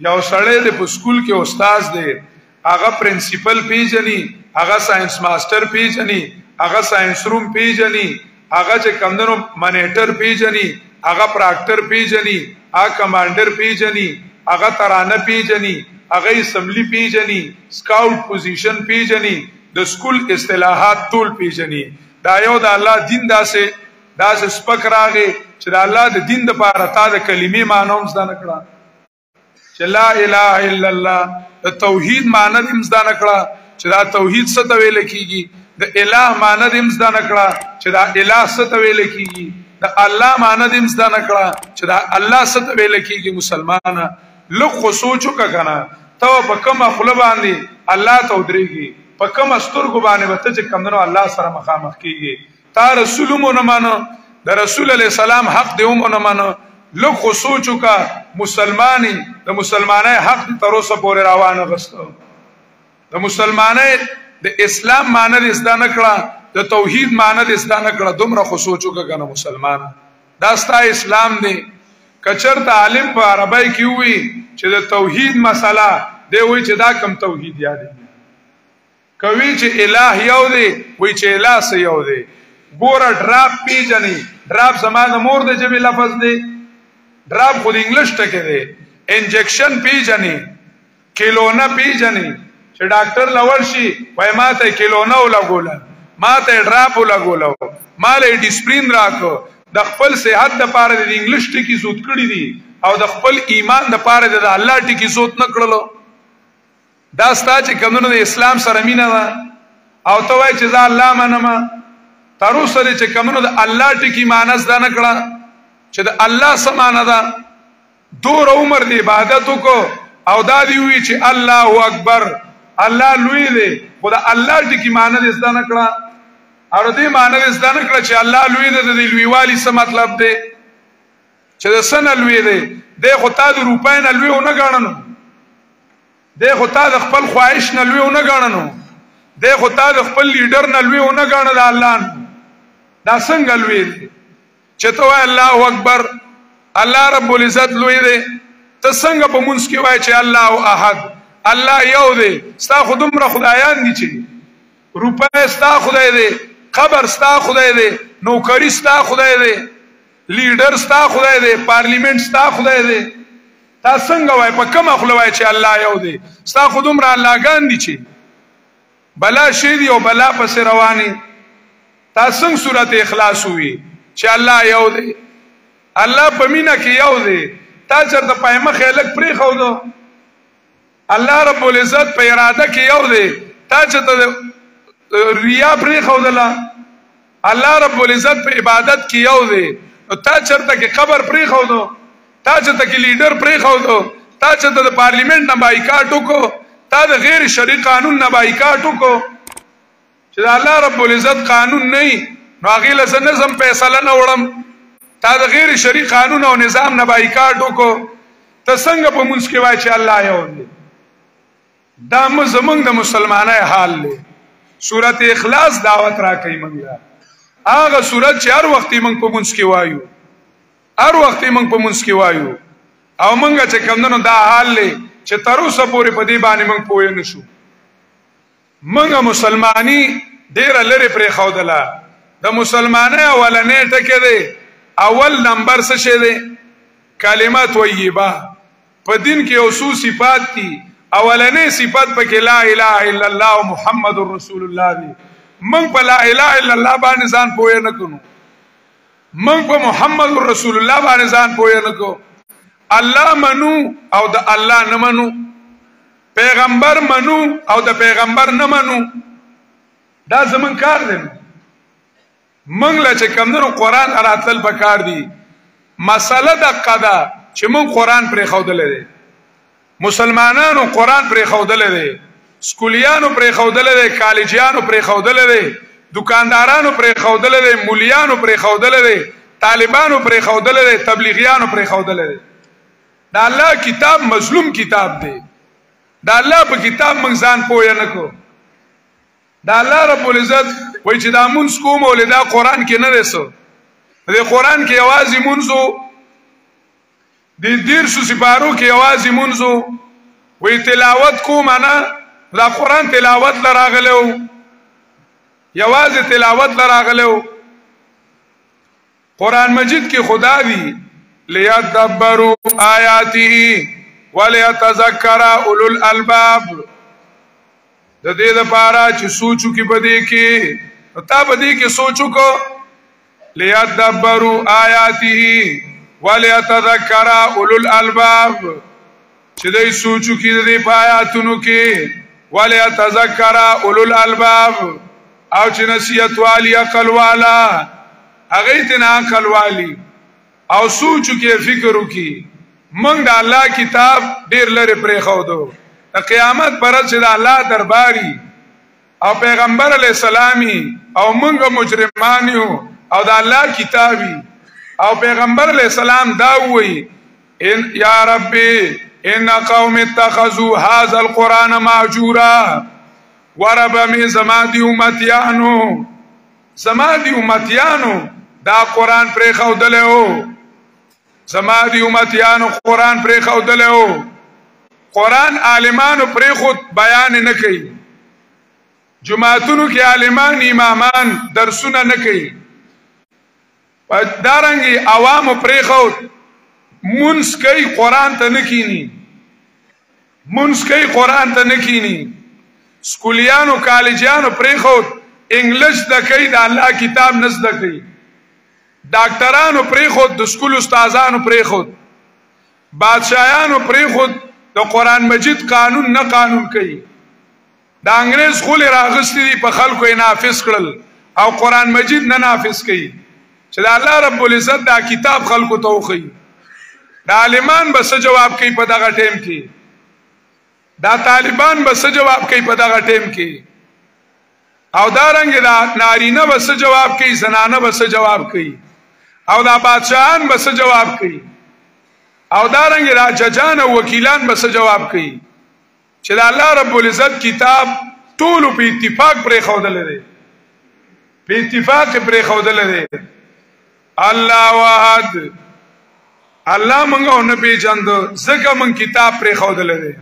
یو سړی د په سکول کې استاد دی هغه پرنسپل پیژني هغه ساينس ماستر پیژني هغه ساينس روم پیژني هغه چې کمندونو منیټر پیژني هغه پراکټر پیژني هغه کمانډر پیژني هغه ترانه پیژني هغه اسمبلی پیژني سکاوټ پوزیشن پیژني د سکول اصطلاحات ټول پیژني دا یو د الله دین داسې سپک راغی چې د الله د دین د پاره تا د کلمې معنی هم زده نکړه چې لا اله الا الله د توحید معنی هم زده نکړه چې دا توحید څه ته ویل کیږي د الہ معنی هم زده نکړه چې دا الہ څه ته ویل کیږي د الله معنی هم زده نکړه چې دا الله څه ته ویل کیږي مسلمانه لږ خو سوچ وکړه کنه ته په کومه خوله باندې الله ته ودرېږي په کومه سترګو باندې به ته چې کمدنو الله سره مخامخ کیږي تا رسول مو نه مانو د رسول علیه السلام حق دی مو نه مانو لږ خو سوچ وکړه مسلمانی د مسلمانۍ حق تر اوسه پورې روانه غستو د مسلمانۍ د اسلام معنی د زده نه کړه د توحید معنی د زده نه کړه دومره خو سوچ وکړه کنه مسلمان دا ستا اسلام دی کچرته عالم په عربی کې وي چې د توحید مسله دی وي چې دا کم توحید یاد دی کوي چې الہ یو دی وي چې الہ سه یو دی ګوره ډراپ پیژني ډراپ زمانه مور د جبه لفظ دی ډراپ خو د انګلیش ټکی دی انجکشن پیژني کیلونه پیژني چې ډاکټر لور شي وای ماته کیلونه ولګول ماته ډراپ ولګول ماله ډیسپلین راکو د خپل صحت لپاره د انګلیش ټکی زوت کړی دي او د خپل ایمان لپاره د الله ټکی زوت نه کړلو دا ستا چې کومونو د اسلام سره مینا ده او ته وای چې ځا الله منما تر اوسه چې کومونو د الله ټکی مانس ده نه کړه چې د الله سمانه ده دور عمر دی عبادت کو او دا دی وی چې الله اکبر الله لوی دی خو د الله ټکی مانه ده زده نه کړه او دې مانه ده زده نه کړه چې الله لوی دی د لوی والی څه مطلب دی چې د سن لوی دی د خو تا د روپای نه لوی نه غاڼنو د خو تا د خپل خواهش نه لوی نه غاڼنو د خو تا د خپل لیډر نه لوی نه غاڼه د الله دا څنګه لوی دی چې ته الله اکبر الله رب العزت لوی دی ته څنګه په مونږ کې وای چې الله احد الله یو دی ستا خودمره خدایان دي چې روپای ستا خدای دی قبر ستا خدای دی نوکری ستا خدای دی لیډر ستا خدای دی پارلیمنت ستا خدای دی تا څنګه وای په کومه خله وای چې الله یو دی ستا خودمره الله ګان دي چې بلا شی دی او بلا پس رواني تا څنګه سورته اخلاص وی چې الله یو دی الله په مینا کې یو دی تا چرته پایمه خلک پری خو دو الله رب العزت په اراده کې یو دی تا چرته ریا پری خو دلا الله رب العزت په عبادت کې یو دی تا چرته کې قبر پری خو دو تا چرته کې لیډر پری خو دو تا چرته د پارلیمنت نه بایکاټ وکړو تا د غیر شرعي قانون نه بایکاټ وکړو چې الله رب العزت قانون نه نو هغه له نظم فیصله نه وړم تا د غیر شرعي قانون او نظام نه بایکاټ وکړو ته څنګه په مونږ کې وای چې الله یو دی دا زمونږ د مسلمانای حال دی سورته اخلاص دعوت را کوي مونږ هغه سورته چې هر وخت مونږ په مونږ کې وایو هر وخت مونږ په مونږ کې وایو او مونږ چې کمندونو دا حال لې چې تر اوسه پورې په دې باندې مونږ پوه نه شو مونږ مسلمانی ډیر لري پرې خودله د مسلمانۍ اولنې ټکی دی اول نمبر څه شی دی کلمه طیبه په دین کې اوسو صفات دي اولنې صفات پکې لا اله الا الله محمد رسول الله دی من په لا اله الا الله باندې ځان پوهه نه کوو من په محمد رسول الله باندې ځان پوهه نه کوو الله منو او د الله نه منو پیغمبر منو او د پیغمبر نه منو دا زمون کار دی منګ له چې کمنو قران راتل پکار دی مسله د قدا چې مون قران پرې خودلې دي مسلمانانو قران پرې خودلې دي سکولیانو پرې خودلې دي کالجیانو پرې خودلې دي دکاندارانو پرې خودلې دي مولیانو پرې خودلې دي طالبانو پرې خودلې دي تبلیغیانو پرې خودلې دي دا الله کتاب مظلوم کتاب دی دا الله په کتاب موږ ځان پوهه نه کو دا الله رب العزت وای چې دا مونږ کوم ولدا قران کې نه رسو د قران کې आवाज مونږو دی دیر سو سپارو کې आवाज منځو وی تلاوت کوم انا دا قرآن تلاوت لراغلو یواز تلاوت لراغلو قرآن مجید کی خدا دی لیدبروا آیاته ولیتذکر اولو الالباب د دې لپاره چې سوچو کې بدې کې تا بدې کې سوچو کو لیدبروا آیاته ولیتذکر اولو الالباب چې دې سوچو کې دې پایاتونو کې ولیتذکر اولو الالباب او چې نصیحت والی عقل والا هغه ته عقل والی او سوچو کې فکر وکي موږ د الله کتاب ډیر لري پرې خو دو د قیامت پر ورځ د الله درباري او پیغمبر علی السلامي او موږ مجرمان یو او د الله کتابي او پیغمبر علی السلام دا وایي ان یا ربي ان قوم اتخذوا هذا القران مهجورا ورب من زمادي امتيانو دا قران پر خو دلو زمادي امتيانو قران پر خو دلو قران عالمانو پر خود بیان نه کوي جمعهتونو کې عالمان امامان درسونه نه کوي دارنګي عوام پر خو منس کوي قران ته نه کینی منس کوي قران ته نه کینی سکولیانو کالجانو پر خو انګلیش د کوي د الله کتاب نس د کوي ډاکټرانو پرې خود د سکول استادانو پرې خود بادشاہانو پرې خود د قران مجید قانون نه قانون کوي د انګريز خل راغستې دي په خلکو یې نافذ کړل او قران مجید نه نافذ کوي چې د الله رب العزت دا کتاب خلکو ته وخی د عالمان بس جواب کوي په دغه ټیم کې دا طالبان بس جواب کوي په دغه ټیم کې او دا رنګ دا نارینه بس جواب کوي زنانه بس جواب کوي او دا بادشاہان بس جواب کوي او دا رنګ را ججان او وکیلان بس جواب کوي چې دا الله رب العزت کتاب ټول په اتفاق پر خوذل لري په اتفاق پر خوذل لري الله واحد الله مونږ نه پیژاند زکه مونږ کتاب پر خوذل لري